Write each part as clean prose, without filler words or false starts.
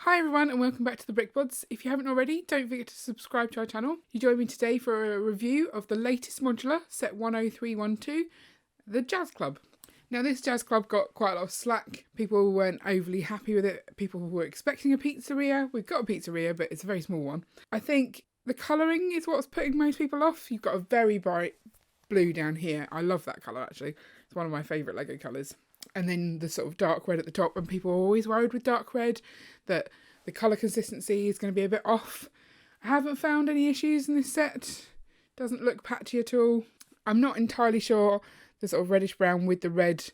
Hi everyone and welcome back to the Bods. If you haven't already, don't forget to subscribe to our channel. You join me today for a review of the latest modular, set 10312, the Jazz Club. Now this Jazz Club got quite a lot of slack. People weren't overly happy with it. People were expecting a pizzeria. We've got a pizzeria, but it's a very small one. I think the colouring is what's putting most people off. You've got a very bright blue down here. I love that colour actually. It's one of my favourite Lego colours. And then the sort of dark red at the top, and people are always worried with dark red that the colour consistency is going to be a bit off. I haven't found any issues in this set. Doesn't look patchy at all. I'm not entirely sure the sort of reddish brown with the red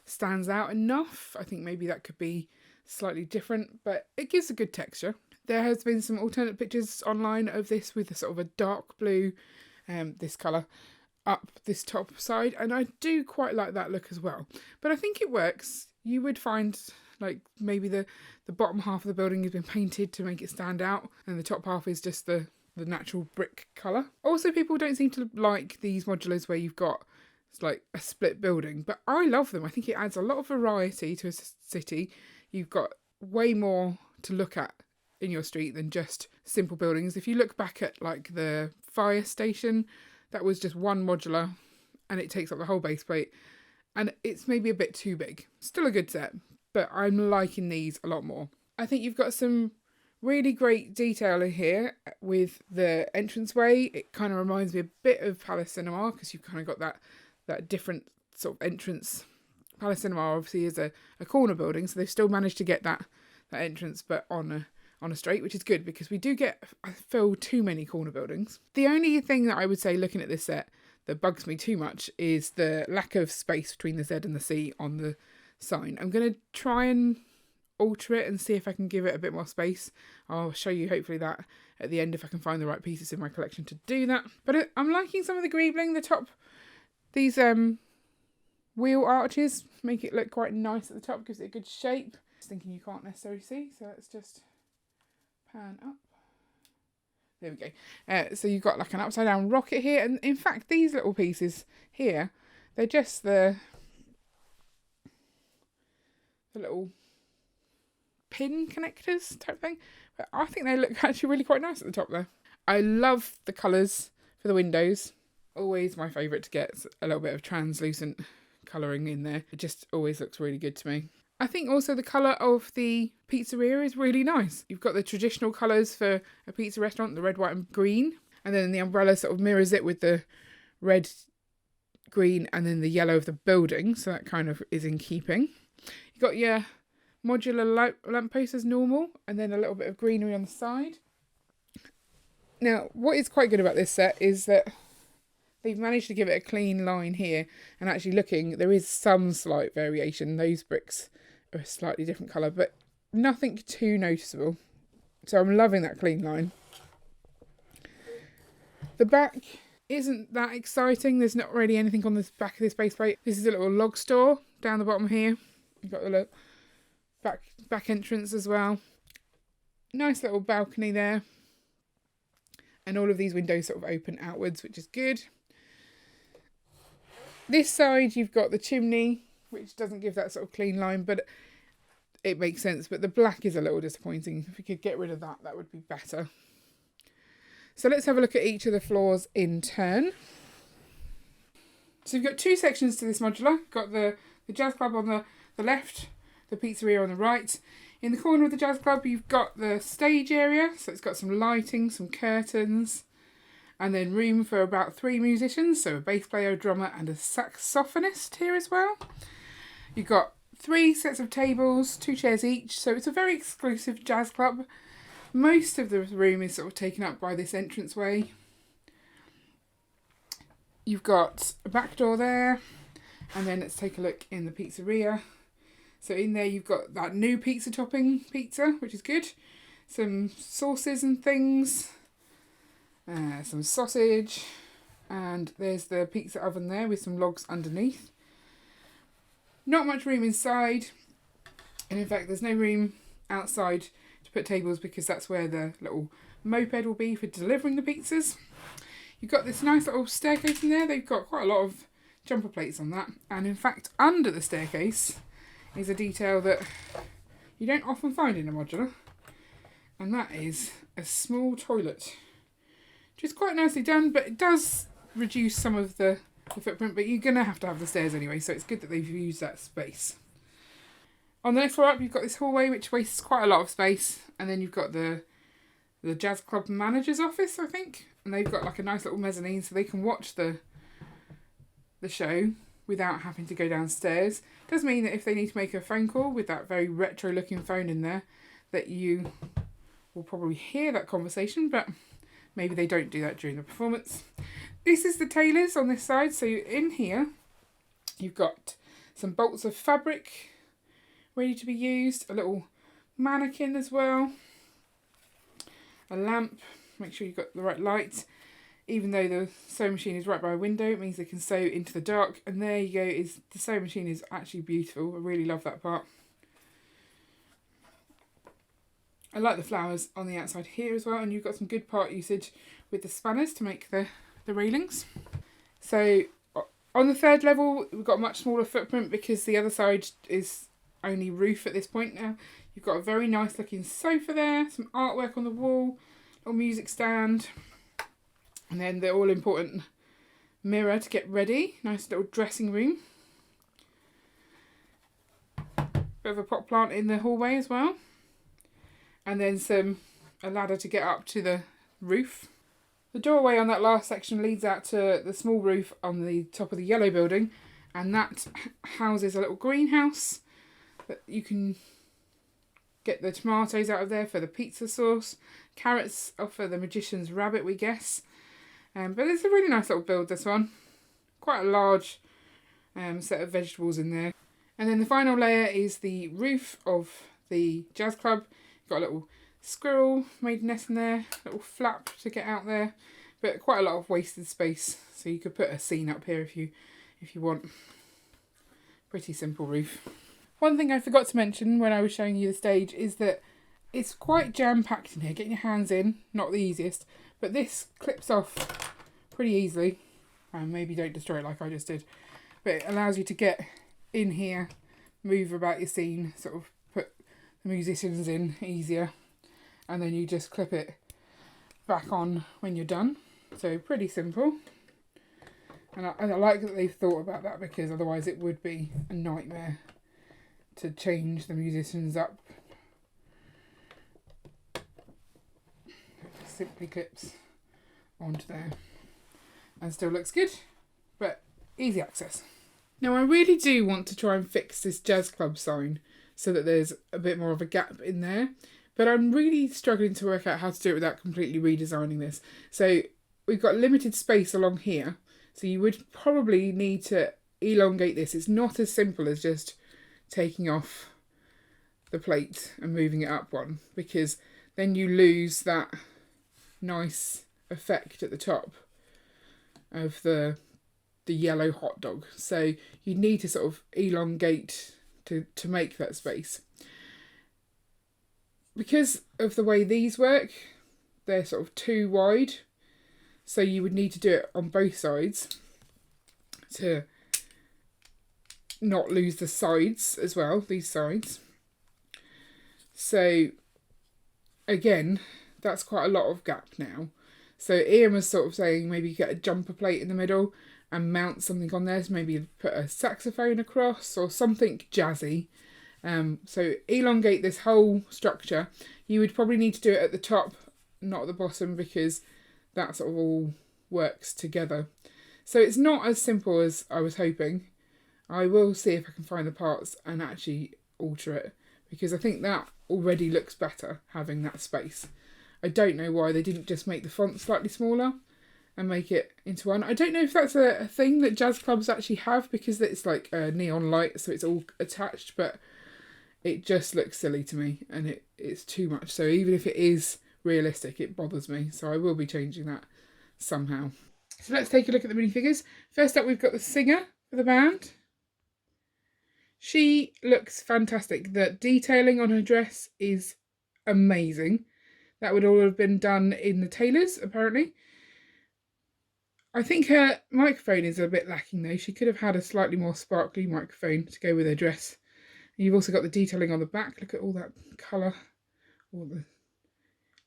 stands out enough. I think maybe that could be slightly different, but it gives a good texture. There has been some alternate pictures online of this with a sort of a dark blue, this colour, up this top side, and I do quite like that look as well. But I think it works. You would find like maybe the bottom half of the building has been painted to make it stand out, and the top half is just the natural brick colour. Also, people don't seem to like these modulars where you've got it's like a split building, but I love them. I think it adds a lot of variety to a city. You've got way more to look at in your street than just simple buildings. If you look back at like the fire station, that was just one modular and it takes up the whole base plate, and it's maybe a bit too big. Still a good set, but I'm liking these a lot more. I think you've got some really great detail in here with the entranceway. It kind of reminds me a bit of Palace Cinema because you've kind of got that different sort of entrance. Palace Cinema obviously is a corner building, so they've still managed to get that entrance but on a straight, which is good because we do get, I feel, too many corner buildings. The only thing that I would say looking at this set that bugs me too much is the lack of space between the Z and the C on the sign. I'm going to try and alter it and see if I can give it a bit more space. I'll show you hopefully that at the end if I can find the right pieces in my collection to do that. But I'm liking some of the greebling. The top, these wheel arches make it look quite nice at the top, gives it a good shape. Just thinking you can't necessarily see, so let's just pan up. There we go. So you've got like an upside down rocket here, and in fact these little pieces here, they're just the little pin connectors type thing, but I think they look actually really quite nice at the top there. I love the colours for the windows. Always my favourite to get a little bit of translucent colouring in there. It just always looks really good to me. I think also the colour of the pizzeria is really nice. You've got the traditional colours for a pizza restaurant, the red, white and green. And then the umbrella sort of mirrors it with the red, green and then the yellow of the building. So that kind of is in keeping. You've got your modular lamppost as normal and then a little bit of greenery on the side. Now, what is quite good about this set is that they've managed to give it a clean line here, and actually looking, there is some slight variation. Those bricks are a slightly different colour, but nothing too noticeable. So I'm loving that clean line. The back isn't that exciting. There's not really anything on the back of this base plate. This is a little log store down the bottom here. You've got the little back entrance as well. Nice little balcony there. And all of these windows sort of open outwards, which is good. This side, you've got the chimney, which doesn't give that sort of clean line, but it makes sense. But the black is a little disappointing. If we could get rid of that, that would be better. So let's have a look at each of the floors in turn. So we've got two sections to this modular. Got the Jazz Club on the left, the pizzeria on the right. In the corner of the Jazz Club, you've got the stage area. So it's got some lighting, some curtains, and then room for about 3 musicians. So a bass player, a drummer, and a saxophonist here as well. You've got 3 sets of tables, 2 chairs each. So it's a very exclusive jazz club. Most of the room is sort of taken up by this entranceway. You've got a back door there. And then let's take a look in the pizzeria. So in there you've got that new pizza topping pizza, which is good. Some sauces and things. Some sausage. And there's the pizza oven there with some logs underneath. Not much room inside. And in fact there's no room outside to put tables because that's where the little moped will be for delivering the pizzas. You've got this nice little staircase in there. They've got quite a lot of jumper plates on that. And in fact under the staircase is a detail that you don't often find in a modular, And that is a small toilet, which is quite nicely done, but it does reduce some of the footprint, but you're going to have the stairs anyway, so it's good that they've used that space. On the next floor up, you've got this hallway, which wastes quite a lot of space, and then you've got the jazz club manager's office, I think, and they've got like a nice little mezzanine so they can watch the show without having to go downstairs. Does mean that if they need to make a phone call with that very retro looking phone in there, that you will probably hear that conversation, but maybe they don't do that during the performance. This is the tailors on this side, so in here you've got some bolts of fabric ready to be used, a little mannequin as well, a lamp, make sure you've got the right light. Even though the sewing machine is right by a window, it means they can sew into the dark. And there you go, the sewing machine is actually beautiful. I really love that part. I like the flowers on the outside here as well, and you've got some good part usage with the spanners to make the railings. So on the third level, we've got a much smaller footprint because the other side is only roof at this point now. You've got a very nice looking sofa there, some artwork on the wall, little music stand. And then the all-important mirror to get ready. Nice little dressing room. Bit of a pot plant in the hallway as well. And then a ladder to get up to the roof. The doorway on that last section leads out to the small roof on the top of the yellow building. And that houses a little greenhouse that you can get the tomatoes out of there for the pizza sauce. Carrots are for the magician's rabbit, we guess. But it's a really nice little build, this one. Quite a large set of vegetables in there. And then the final layer is the roof of the jazz club. You've got a little squirrel made nest in there, a little flap to get out there, but quite a lot of wasted space. So you could put a scene up here if you want. Pretty simple roof. One thing I forgot to mention when I was showing you the stage is that it's quite jam-packed in here. Getting your hands in, not the easiest. But this clips off pretty easily. Maybe don't destroy it like I just did. But it allows you to get in here, move about your scene, sort of put the musicians in easier. And then you just clip it back on when you're done. So pretty simple. And I like that they've thought about that, because otherwise it would be a nightmare to change the musicians up. Simply clips onto there and still looks good, but easy access. Now I really do want to try and fix this jazz club sign so that there's a bit more of a gap in there, but I'm really struggling to work out how to do it without completely redesigning this. So we've got limited space along here, so you would probably need to elongate this. It's not as simple as just taking off the plate and moving it up one, because then you lose that nice effect at the top of the yellow hot dog. So you need to sort of elongate to make that space. Because of the way these work, they're sort of too wide, so you would need to do it on both sides to not lose the sides as well, these sides. So again, that's quite a lot of gap now. So Ian was sort of saying maybe get a jumper plate in the middle and mount something on there. So maybe put a saxophone across or something jazzy. So elongate this whole structure. You would probably need to do it at the top, not at the bottom, because that sort of all works together. So it's not as simple as I was hoping. I will see if I can find the parts and actually alter it, because I think that already looks better having that space. I don't know why they didn't just make the font slightly smaller and make it into one. I don't know if that's a thing that jazz clubs actually have, because it's like a neon light, so it's all attached, but it just looks silly to me, and it's too much. So even if it is realistic, it bothers me. So I will be changing that somehow. So let's take a look at the minifigures. First up, we've got the singer for the band. She looks fantastic. The detailing on her dress is amazing. That would all have been done in the tailors, apparently. I think her microphone is a bit lacking though. She could have had a slightly more sparkly microphone to go with her dress. And you've also got the detailing on the back. Look at all that colour, all the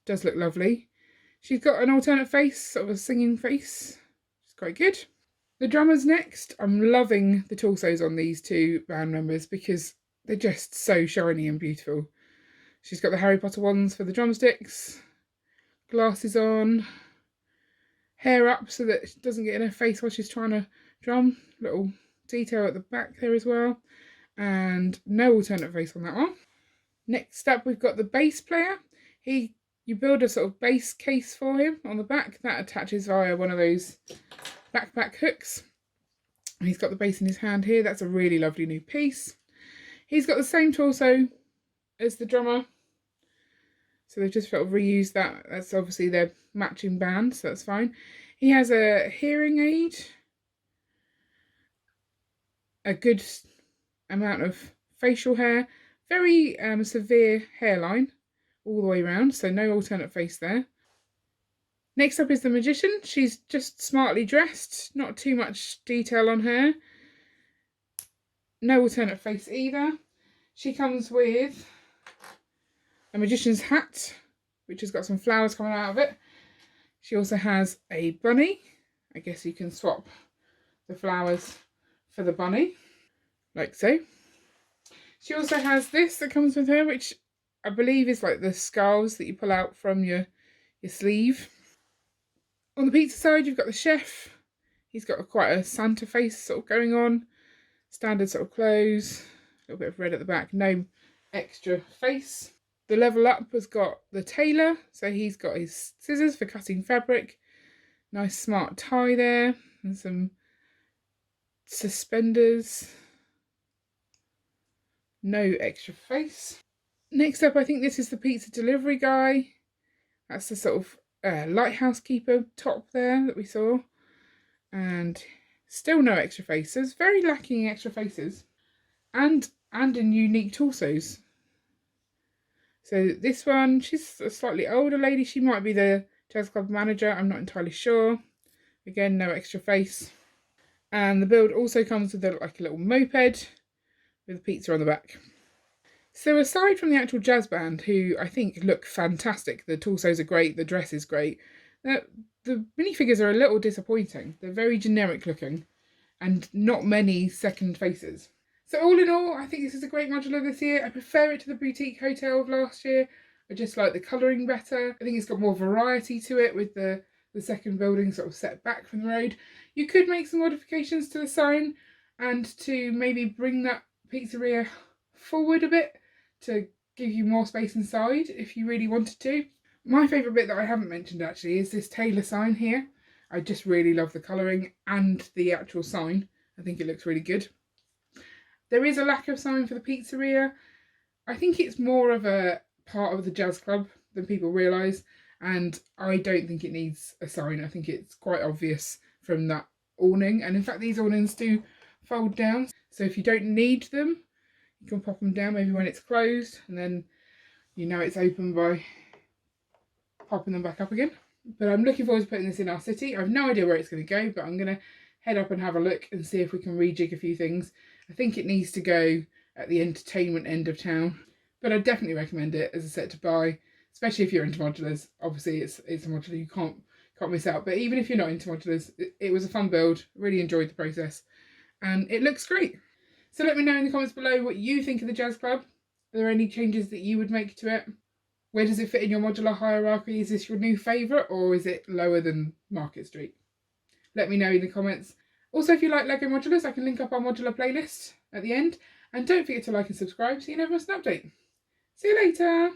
Does look lovely. She's got an alternate face, sort of a singing face. It's quite good. The drummers next. I'm loving the torsos on these two band members because they're just so shiny and beautiful. She's got the Harry Potter ones for the drumsticks, glasses on, hair up so that she doesn't get in her face while she's trying to drum. Little detail at the back there as well. And no alternate face on that one. Next up, we've got the bass player. You build a sort of bass case for him on the back. That attaches via one of those backpack hooks. He's got the bass in his hand here. That's a really lovely new piece. He's got the same torso as the drummer. So they've just sort of reused that. That's obviously their matching band, so that's fine. He has a hearing aid. A good amount of facial hair. Very severe hairline all the way around, so no alternate face there. Next up is the magician. She's just smartly dressed, not too much detail on her. No alternate face either. She comes with a magician's hat, which has got some flowers coming out of it. She also has a bunny. I guess you can swap the flowers for the bunny, like so. She also has this that comes with her, which I believe is like the scarves that you pull out from your sleeve. On the pizza side, you've got the chef. He's got quite a Santa face sort of going on. Standard sort of clothes. A little bit of red at the back. No extra face. The level up has got the tailor. So he's got his scissors for cutting fabric. Nice smart tie there. And some suspenders. No extra face. Next up, I think this is the pizza delivery guy. That's the sort of lighthouse keeper top there that we saw. And still no extra faces. Very lacking in extra faces. And in unique torsos. So this one, she's a slightly older lady. She might be the jazz club manager. I'm not entirely sure. Again, no extra face. And the build also comes with like a little moped with a pizza on the back. So aside from the actual jazz band, who I think look fantastic, the torsos are great, the dress is great, the minifigures are a little disappointing. They're very generic looking and not many second faces. So all in all, I think this is a great modular this year. I prefer it to the boutique hotel of last year. I just like the colouring better. I think it's got more variety to it with the second building sort of set back from the road. You could make some modifications to the sign and to maybe bring that pizzeria forward a bit to give you more space inside if you really wanted to. My favourite bit that I haven't mentioned actually is this tailor sign here. I just really love the colouring and the actual sign. I think it looks really good. There is a lack of sign for the pizzeria. I think it's more of a part of the jazz club than people realise, and I don't think it needs a sign. I think it's quite obvious from that awning, and in fact these awnings do fold down, so if you don't need them you can pop them down maybe when it's closed, and then you know it's open by popping them back up again. But I'm looking forward to putting this in our city. I have no idea where it's going to go, but I'm going to head up and have a look and see if we can rejig a few things. I think it needs to go at the entertainment end of town, but I definitely recommend it as a set to buy, especially if you're into modulars. Obviously it's a modular you can't miss out, but even if you're not into modulars, it was a fun build. Really enjoyed the process and it looks great. So let me know in the comments below what you think of the Jazz Club. Are there any changes that you would make to it? Where does it fit in your modular hierarchy? Is this your new favourite or is it lower than Market Street? Let me know in the comments. Also, if you like Lego modulars, I can link up our modular playlist at the end. And don't forget to like and subscribe so you never miss an update. See you later!